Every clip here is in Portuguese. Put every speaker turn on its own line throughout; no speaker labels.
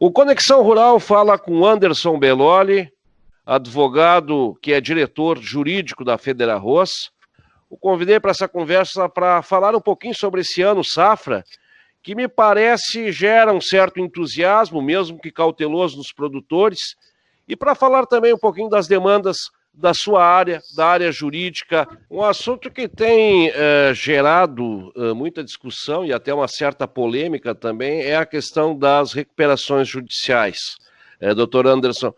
O Conexão Rural fala com Anderson Belloli, advogado que é diretor jurídico da FederArroz. O convidei para essa conversa para falar um pouquinho sobre esse ano safra, que me parece gera um certo entusiasmo, mesmo que cauteloso, nos produtores, e para falar também um pouquinho das demandas da sua área, da área jurídica, um assunto que tem gerado muita discussão e até uma certa polêmica também, é a questão das recuperações judiciais. Doutor Anderson,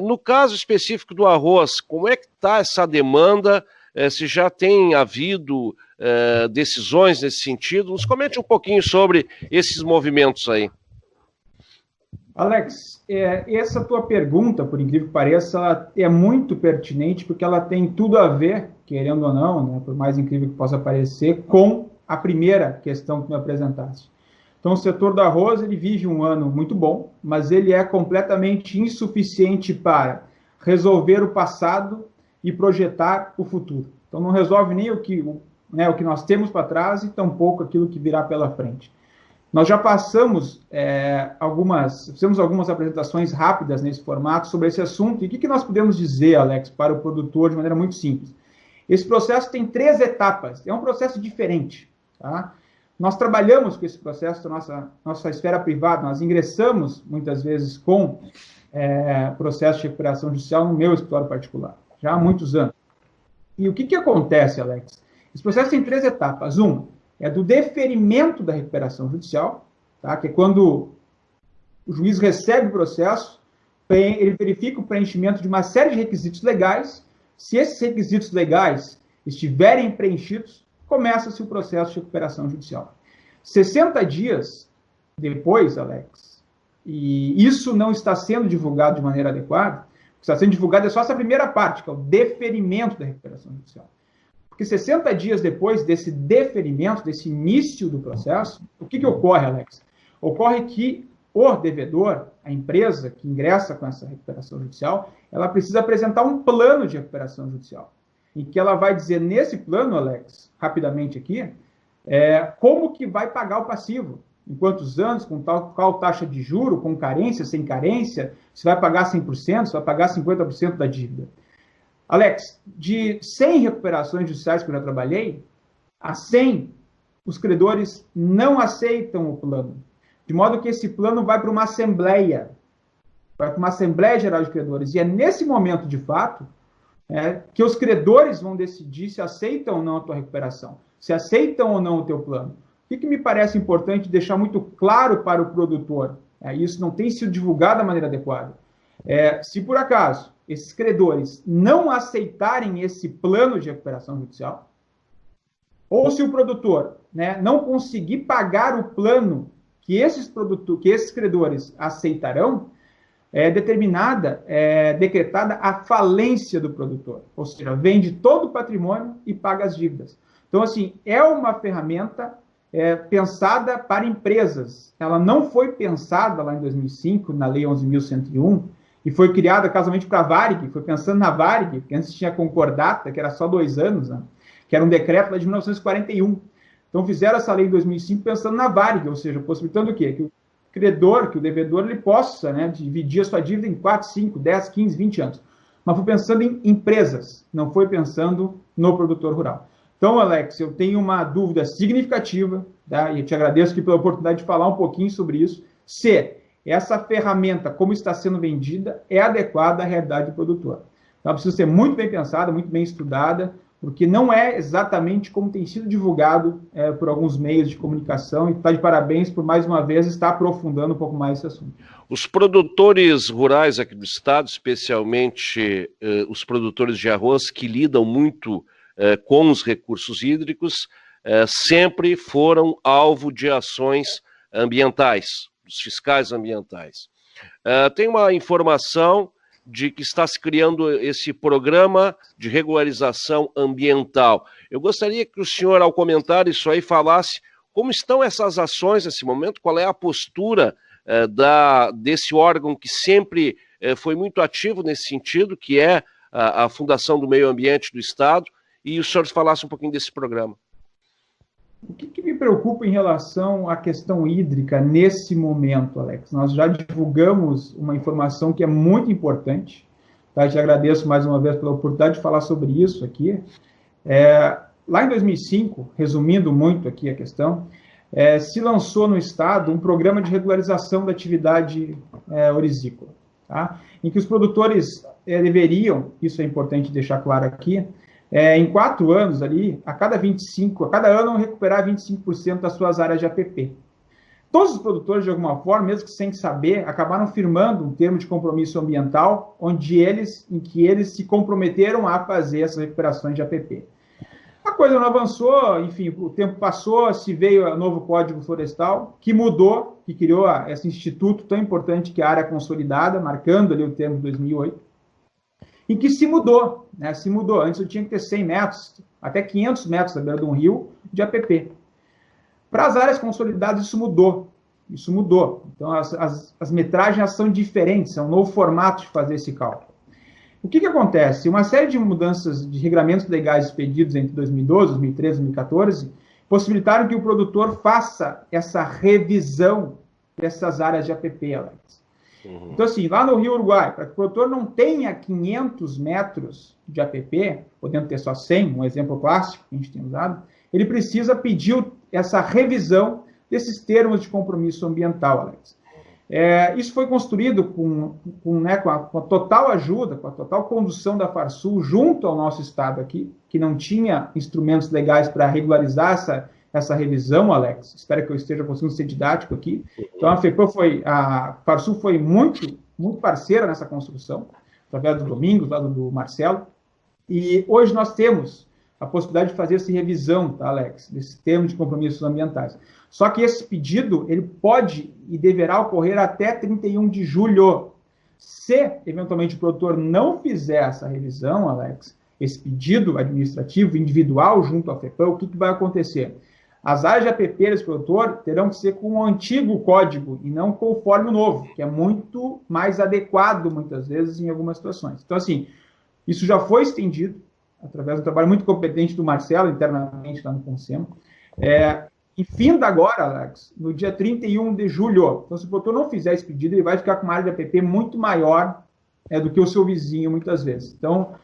no caso específico do arroz, como é que está essa demanda? Se já tem havido decisões nesse sentido? Nos comente um pouquinho sobre esses movimentos aí.
Alex, essa tua pergunta, por incrível que pareça, ela é muito pertinente porque ela tem tudo a ver, querendo ou não, né, por mais incrível que possa parecer, com a primeira questão que me apresentaste. Então, o setor do arroz, ele vive um ano muito bom, mas ele é completamente insuficiente para resolver o passado e projetar o futuro. Então, não resolve nem o que nós temos para trás e tampouco aquilo que virá pela frente. Nós já passamos fizemos algumas apresentações rápidas nesse formato sobre esse assunto. E o que nós podemos dizer, Alex, para o produtor de maneira muito simples? Esse processo tem 3 etapas, é um processo diferente. Tá? Nós trabalhamos com esse processo na nossa esfera privada, nós ingressamos muitas vezes com processo de recuperação judicial no meu escritório particular, já há muitos anos. E o que acontece, Alex? Esse processo tem 3 etapas. Uma é do deferimento da recuperação judicial, tá? Que é quando o juiz recebe o processo, ele verifica o preenchimento de uma série de requisitos legais. Se esses requisitos legais estiverem preenchidos, começa-se o processo de recuperação judicial. 60 dias depois, Alex, e isso não está sendo divulgado de maneira adequada, o que está sendo divulgado é só essa primeira parte, que é o deferimento da recuperação judicial. Porque 60 dias depois desse deferimento, desse início do processo, o que ocorre, Alex? Ocorre que o devedor, a empresa que ingressa com essa recuperação judicial, ela precisa apresentar um plano de recuperação judicial, em que ela vai dizer nesse plano, Alex, rapidamente aqui, como que vai pagar o passivo, em quantos anos, com qual taxa de juro, com carência, sem carência, se vai pagar 100%, se vai pagar 50% da dívida. Alex, de 100 recuperações judiciais que eu já trabalhei, a 100, os credores não aceitam o plano. De modo que esse plano vai para uma Assembleia Geral de Credores. E é nesse momento, de fato, que os credores vão decidir se aceitam ou não a tua recuperação, se aceitam ou não o teu plano. O que me parece importante deixar muito claro para o produtor? Isso não tem sido divulgado da maneira adequada. Se por acaso esses credores não aceitarem esse plano de recuperação judicial, ou se o produtor não conseguir pagar o plano que esses credores aceitarão, decretada a falência do produtor, ou seja, vende todo o patrimônio e paga as dívidas. Então, assim, é uma ferramenta pensada para empresas. Ela não foi pensada lá em 2005, na Lei 11.101, e foi criada casualmente para a Varig, foi pensando na Varig, porque antes tinha a Concordata, que era só 2 anos, né? Que era um decreto lá de 1941. Então fizeram essa lei em 2005 pensando na Varig, ou seja, possibilitando o quê? Que o credor, que o devedor, ele possa dividir a sua dívida em 4, 5, 10, 15, 20 anos. Mas foi pensando em empresas, não foi pensando no produtor rural. Então, Alex, eu tenho uma dúvida significativa, tá? E eu te agradeço aqui pela oportunidade de falar um pouquinho sobre isso, se essa ferramenta, como está sendo vendida, é adequada à realidade do produtor. Ela precisa ser muito bem pensada, muito bem estudada, porque não é exatamente como tem sido divulgado por alguns meios de comunicação, e está de parabéns por, mais uma vez, estar aprofundando um pouco mais esse assunto.
Os produtores rurais aqui do estado, especialmente os produtores de arroz, que lidam muito com os recursos hídricos, sempre foram alvo de ações ambientais, dos fiscais ambientais. Tem uma informação de que está se criando esse programa de regularização ambiental. Eu gostaria que o senhor, ao comentar isso aí, falasse como estão essas ações nesse momento, qual é a postura desse órgão que sempre foi muito ativo nesse sentido, que é a Fundação do Meio Ambiente do Estado, e o senhor falasse um pouquinho desse programa.
O que me preocupa em relação à questão hídrica nesse momento, Alex? Nós já divulgamos uma informação que é muito importante, tá? Te agradeço mais uma vez pela oportunidade de falar sobre isso aqui. Lá em 2005, resumindo muito aqui a questão, se lançou no Estado um programa de regularização da atividade orizícola, tá? Em que os produtores deveriam, isso é importante deixar claro aqui, em 4 anos ali, a cada ano recuperar 25% das suas áreas de APP. Todos os produtores, de alguma forma, mesmo que sem saber, acabaram firmando um termo de compromisso ambiental em que eles se comprometeram a fazer essas recuperações de APP. A coisa não avançou, enfim, o tempo passou, se veio o novo Código Florestal, que mudou, que criou esse instituto tão importante que é a área consolidada, marcando ali o termo de 2008, em que se mudou, né? Se mudou. Antes eu tinha que ter 100 metros, até 500 metros da beira de um rio de APP. Para as áreas consolidadas isso mudou. Então as metragens são diferentes, é um novo formato de fazer esse cálculo. O que acontece? Uma série de mudanças de regramentos legais expedidos entre 2012, 2013 e 2014 possibilitaram que o produtor faça essa revisão dessas áreas de APP, Alex. Então, assim, lá no Rio Uruguai, para que o produtor não tenha 500 metros de APP, podendo ter só 100, um exemplo clássico que a gente tem usado, ele precisa pedir essa revisão desses termos de compromisso ambiental, Alex. Isso foi construído com a total ajuda, com a total condução da Farsul junto ao nosso Estado aqui, que não tinha instrumentos legais para regularizar essa revisão, Alex. Espero que eu esteja conseguindo ser didático aqui. Então, a Farsul foi muito, muito parceira nessa construção, através do Domingos, lá do Marcelo. E hoje nós temos a possibilidade de fazer essa revisão, tá, Alex, desse termo de compromissos ambientais. Só que esse pedido, ele pode e deverá ocorrer até 31 de julho. Se, eventualmente, o produtor não fizer essa revisão, Alex, esse pedido administrativo individual junto à FEPAM, o que vai acontecer? As áreas de APP desse produtor terão que ser com o antigo código e não conforme o novo, que é muito mais adequado, muitas vezes, em algumas situações. Então, assim, isso já foi estendido através do trabalho muito competente do Marcelo, internamente lá no Consema. E finda agora, Alex, no dia 31 de julho. Então, se o produtor não fizer esse pedido, ele vai ficar com uma área de APP muito maior do que o seu vizinho, muitas vezes. Então,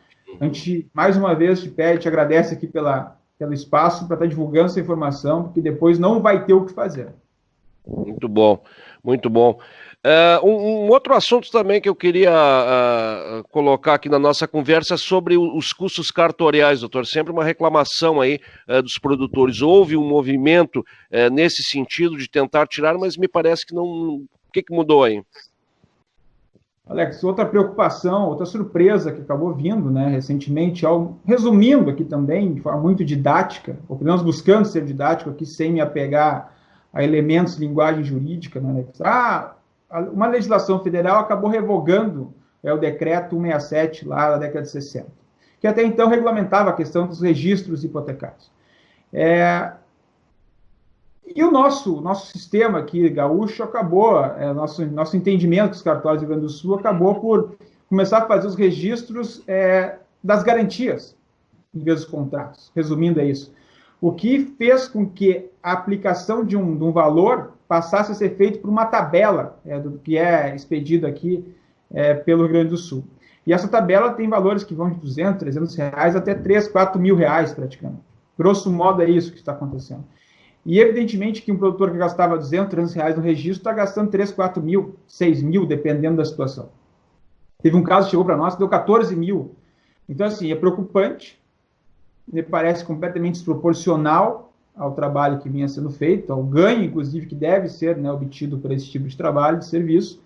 a gente, mais uma vez, te agradece aqui pelo espaço para estar divulgando essa informação, porque depois não vai ter o que fazer.
Muito bom, muito bom. Um outro assunto também que eu queria colocar aqui na nossa conversa é sobre os custos cartoriais, doutor. Sempre uma reclamação aí dos produtores. Houve um movimento nesse sentido de tentar tirar, mas me parece que não... O que mudou aí?
Alex, outra preocupação, outra surpresa que acabou vindo, né, recentemente, resumindo aqui também, de forma muito didática, ou pelo menos buscando ser didático aqui, sem me apegar a elementos de linguagem jurídica, né, Alex? Uma legislação federal acabou revogando o decreto 167 lá da década de 60, que até então regulamentava a questão dos registros hipotecários. E o nosso sistema aqui, gaúcho, acabou, nosso entendimento dos cartórios do Rio Grande do Sul acabou por começar a fazer os registros das garantias em vez dos contratos. Resumindo, é isso. O que fez com que a aplicação de um valor passasse a ser feito por uma tabela do que é expedido aqui pelo Rio Grande do Sul. E essa tabela tem valores que vão de 200, 300 reais até 3, 4 mil reais praticamente. Grosso modo é isso que está acontecendo. E evidentemente que um produtor que gastava 200, 300 reais no registro está gastando 3, 4 mil, 6 mil, dependendo da situação. Teve um caso que chegou para nós que deu 14 mil. Então, assim, é preocupante, me parece completamente desproporcional ao trabalho que vinha sendo feito, ao ganho, inclusive, que deve ser obtido por esse tipo de trabalho, de serviço.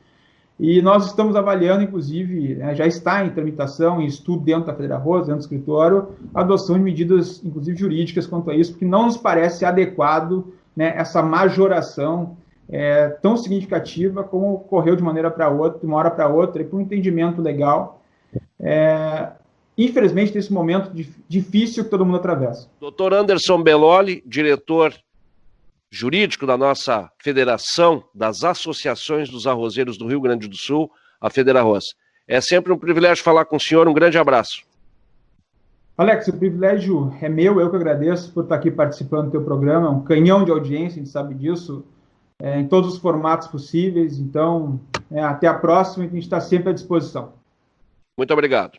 E nós estamos avaliando, inclusive, já está em tramitação, em estudo dentro da FEDERARROS, dentro do escritório, a adoção de medidas, inclusive jurídicas, quanto a isso, porque não nos parece adequado essa majoração tão significativa como ocorreu de maneira para outra, de uma hora para outra, e por um entendimento legal. Infelizmente, nesse momento difícil que todo mundo atravessa.
Dr. Anderson Belloli, diretor jurídico da nossa Federação das Associações dos Arrozeiros do Rio Grande do Sul, a FEDERARROS. É sempre um privilégio falar com o senhor, um grande abraço.
Alex, o privilégio é meu, eu que agradeço por estar aqui participando do teu programa, é um canhão de audiência, a gente sabe disso, em todos os formatos possíveis, então, até a próxima, a gente está sempre à disposição.
Muito obrigado.